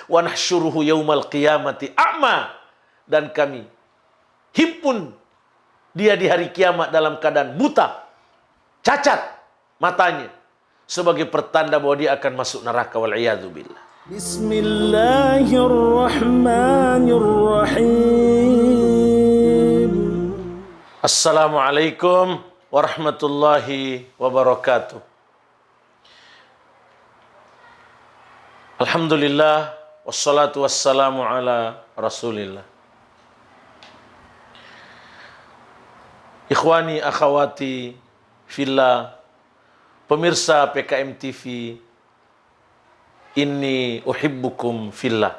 wa nahsyuruhu yaumal qiyamati a'ma, dan kami himpun dia di hari kiamat dalam keadaan buta, cacat matanya, sebagai pertanda bahwa dia akan masuk neraka, wal iyadzu billah. Bismillahirrahmanirrahim. Assalamualaikum warahmatullahi wabarakatuh. Alhamdulillah, wassalatu wassalamu ala rasulillah. Ikhwani akhawati fillah, pemirsa PKM TV, inni uhibbukum fillah.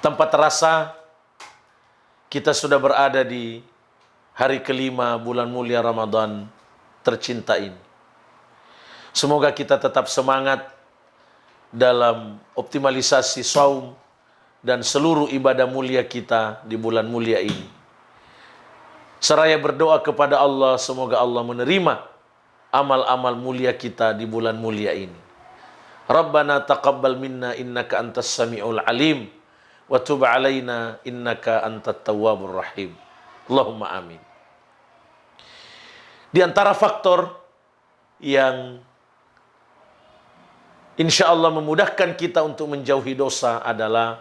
Tanpa terasa kita sudah berada di hari kelima bulan mulia Ramadan tercinta ini. Semoga kita tetap semangat dalam optimalisasi saum dan seluruh ibadah mulia kita di bulan mulia ini. Seraya berdoa kepada Allah, semoga Allah menerima amal-amal mulia kita di bulan mulia ini. Rabbana taqabbal minna innaka antas sami'ul alim wa tub alaina innaka antat tawwabur rahim. Allahumma amin. Di antara faktor yang insya Allah memudahkan kita untuk menjauhi dosa adalah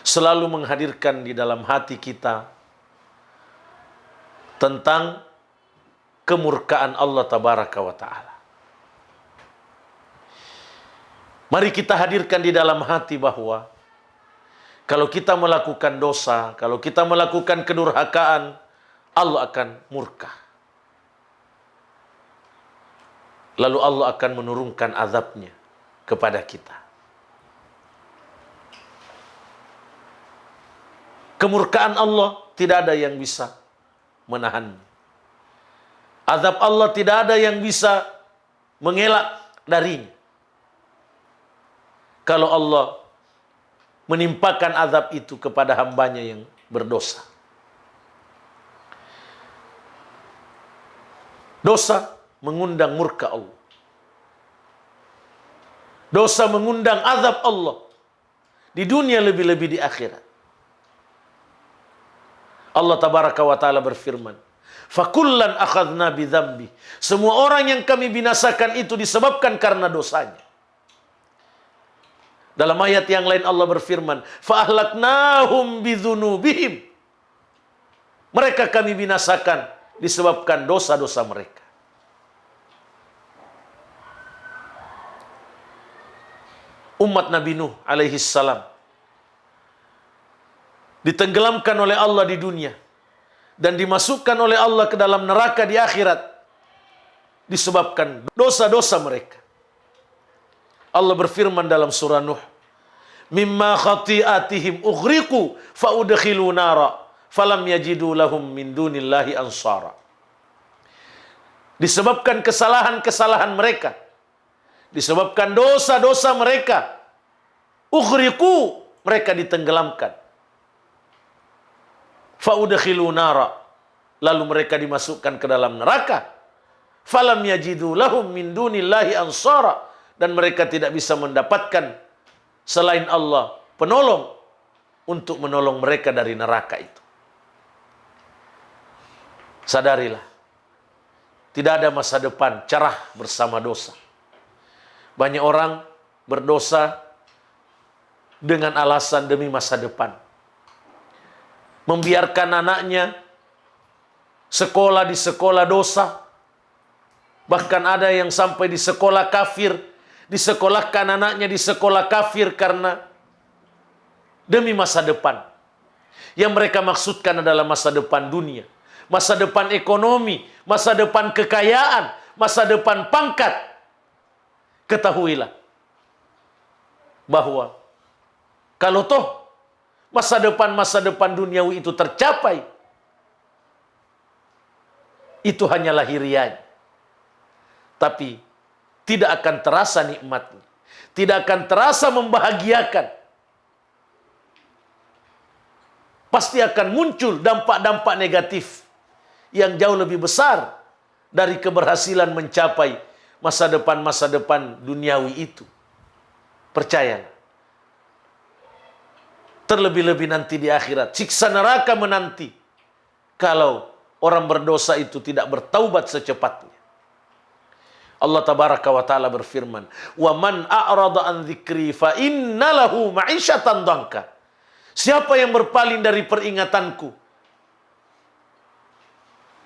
selalu menghadirkan di dalam hati kita tentang kemurkaan Allah Tabaraka wa Ta'ala. Mari kita hadirkan di dalam hati bahwa kalau kita melakukan dosa, kalau kita melakukan kedurhakaan, Allah akan murka. Lalu Allah akan menurunkan azabnya kepada kita. Kemurkaan Allah tidak ada yang bisa menahan. Azab Allah tidak ada yang bisa mengelak darinya. Kalau Allah menimpakan azab itu kepada hambanya yang berdosa. Dosa mengundang murka Allah. Dosa mengundang azab Allah di dunia, lebih-lebih di akhirat. Allah Tabaraka wa Ta'ala berfirman, fakullan akhadna bidzambi. Semua orang yang kami binasakan itu disebabkan karena dosanya. Dalam ayat yang lain Allah berfirman, fa ahlaknahum bidzunubihim. Mereka kami binasakan disebabkan dosa-dosa mereka. Umat Nabi Nuh alaihi salam ditenggelamkan oleh Allah di dunia dan dimasukkan oleh Allah ke dalam neraka di akhirat disebabkan dosa-dosa mereka. Allah berfirman dalam surah Nuh, mimma khati'atihim ughriqu fa udkhilu nara falam yajidu lahum min dunillahi ansara. Disebabkan kesalahan-kesalahan mereka, disebabkan dosa-dosa mereka, ughriqu, mereka ditenggelamkan. Fa udkhilu nara, lalu mereka dimasukkan ke dalam neraka. Falam yajidu lahum min dunillahi ansara, dan mereka tidak bisa mendapatkan selain Allah penolong untuk menolong mereka dari neraka itu. Sadarilah, tidak ada masa depan cerah bersama dosa. Banyak orang berdosa dengan alasan demi masa depan. Membiarkan anaknya sekolah di sekolah dosa. Bahkan ada yang sampai di sekolah kafir, disekolahkan anaknya di sekolah kafir karena demi masa depan. Yang mereka maksudkan adalah masa depan dunia, masa depan ekonomi, masa depan kekayaan, masa depan pangkat. Ketahuilah bahwa kalau toh masa depan duniawi itu tercapai, itu hanya lahiriahnya. Tapi tidak akan terasa nikmatnya, tidak akan terasa membahagiakan. Pasti akan muncul dampak-dampak negatif yang jauh lebih besar dari keberhasilan mencapai masa depan duniawi itu. Percayalah. Terlebih-lebih nanti di akhirat, siksa neraka menanti kalau orang berdosa itu tidak bertaubat secepatnya. Allah tabaraka wa taala berfirman, "Wa man a'rada an dzikri fa inna lahu ma'isyatan dhanka." Siapa yang berpaling dari peringatanku,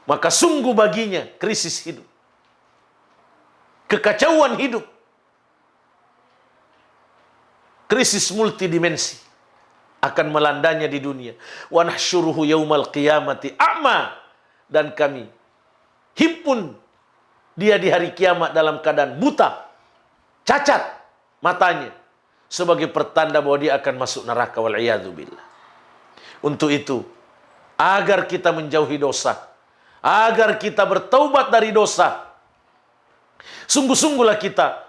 maka sungguh baginya krisis hidup, kekacauan hidup, krisis multidimensi akan melandanya di dunia. Wa nahsyuruhu yaumal qiyamati a'ma, dan kami himpun dia di hari kiamat dalam keadaan buta, cacat matanya, sebagai pertanda bahwa dia akan masuk neraka, wal iyadzu billah. Untuk itu, agar kita menjauhi dosa, agar kita bertaubat dari dosa, sungguh-sungguhlah kita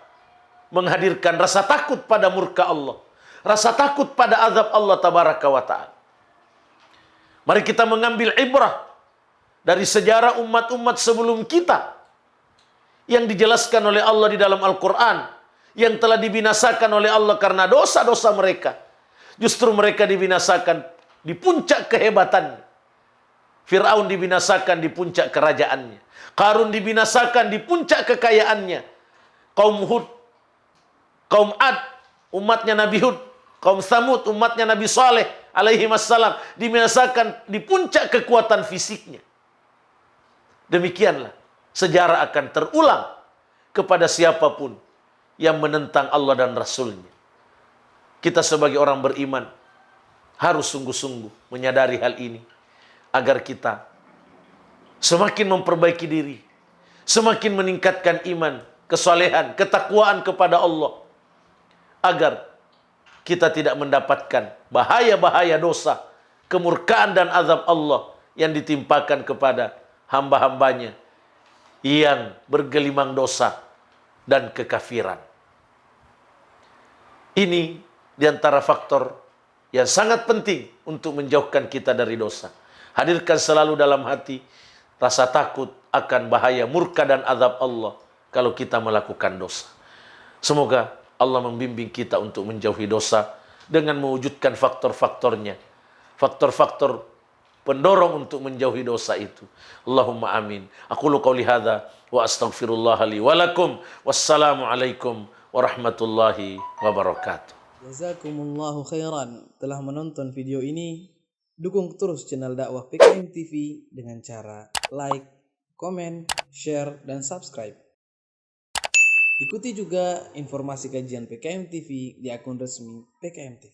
menghadirkan rasa takut pada murka Allah, rasa takut pada azab Allah tabaraka wa ta'ala. Mari kita mengambil ibrah dari sejarah umat-umat sebelum kita yang dijelaskan oleh Allah di dalam Al-Quran, yang telah dibinasakan oleh Allah karena dosa-dosa mereka. Justru mereka dibinasakan di puncak kehebatannya. Fir'aun dibinasakan di puncak kerajaannya. Qarun dibinasakan di puncak kekayaannya. Kaum Hud, kaum Ad, umatnya Nabi Hud, kaum Tsamud, umatnya Nabi Saleh alaihi wassalam, dibinasakan di puncak kekuatan fisiknya. Demikianlah sejarah akan terulang kepada siapapun yang menentang Allah dan Rasulnya. Kita sebagai orang beriman harus sungguh-sungguh menyadari hal ini, agar kita semakin memperbaiki diri, semakin meningkatkan iman, kesalehan, ketakwaan kepada Allah, agar kita tidak mendapatkan bahaya-bahaya dosa, kemurkaan dan azab Allah yang ditimpakan kepada hamba-hambanya yang bergelimang dosa dan kekafiran. Ini diantara faktor yang sangat penting untuk menjauhkan kita dari dosa. Hadirkan selalu dalam hati rasa takut akan bahaya murka dan azab Allah kalau kita melakukan dosa. Semoga Allah membimbing kita untuk menjauhi dosa dengan mewujudkan faktor-faktornya, faktor-faktor pendorong untuk menjauhi dosa itu. Allahumma amin. Aqulu qauli hadza wa astaghfirullah li wa lakum. Wassalamualaikum warahmatullahi wabarakatuh. Jazakumullahu khairan telah menonton video ini. Dukung terus channel dakwah PKM TV dengan cara like, komen, share, dan subscribe. Ikuti juga informasi kajian PKM TV di akun resmi PKM TV.